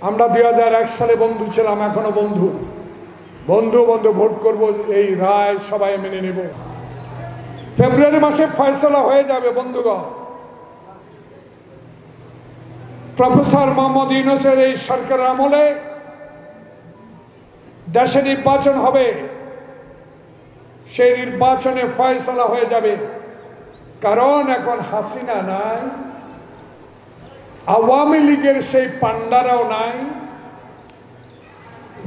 আমরা 2001 সালে বন্ধু ছিলাম, এখনো বন্ধু। বন্ধু বন্ধু ভোট করব, এই রায় সবাই মেনে নেব। ফেব্রুয়ারি মাসে ফয়সলা হয়ে যাবে বন্ধুগণ। প্রফেসর মোহাম্মদ ইউনূসের এই সরকারের আমলে দেশে নির্বাচন হবে, সেই নির্বাচনে ফয়সলা হয়ে যাবে। কারণ এখন হাসিনা নাই, আওয়ামী লীগের সেই পান্ডারাও নাই,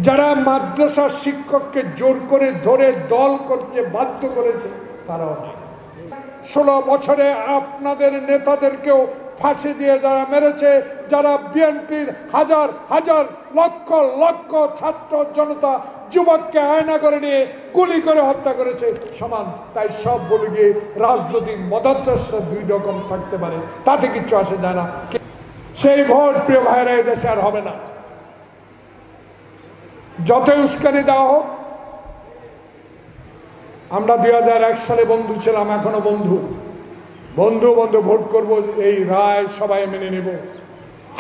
যারা মাদ্রাসার শিক্ষককে জোর করে ধরে দল করতে বাধ্য করেছে তারাও নেই। 16 বছরে আপনাদের নেতাদেরকেও ফাঁসি দিয়ে যারা মেরেছে, যারা বিএনপির হাজার হাজার লক্ষ লক্ষ ছাত্র জনতা যুবককে আয়না করে নিয়ে গুলি করে হত্যা করেছে সমান। তাই সব বলে গিয়ে রাজনৈতিক মতাদর্শ দুই রকম থাকতে পারে, তাতে কিচ্ছু আসে যায় না। সেই ভোট প্রিয় ভাইরা এদেশে আর হবে না। যতই উস্কানি দেওয়া হোক, আমরা 2001 সালে বন্ধু ছিলাম, এখনো বন্ধু। বন্ধু বন্ধু ভোট করব, এই রায় সবাই মেনে নেব।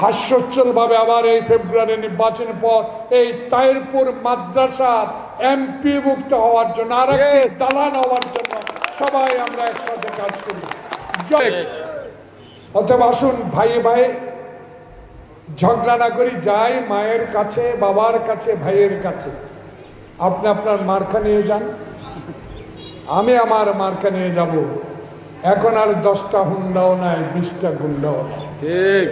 হাস্যোজ্জ্বল ভাবে আবার এই ফেব্রুয়ারি নির্বাচনের পর এই তাহিরপুর মাদ্রাসার এমপি মুক্ত হওয়ার জন্য, আর একটি দালান হওয়ার জন্য সবাই আমরা একসাথে কাজ করি। অতএব আসুন ভাই ভাই ঝগড়া না করি, যাই মায়ের কাছে, বাবার কাছে, ভাইয়ের কাছে। আপনি আপনার মার্কা নিয়ে যান, আমি আমার মার্কা নিয়ে যাব। এখন আর 10টা হুন্ডাও নাই, 20টা গুন্ডাও নাই। ঠিক।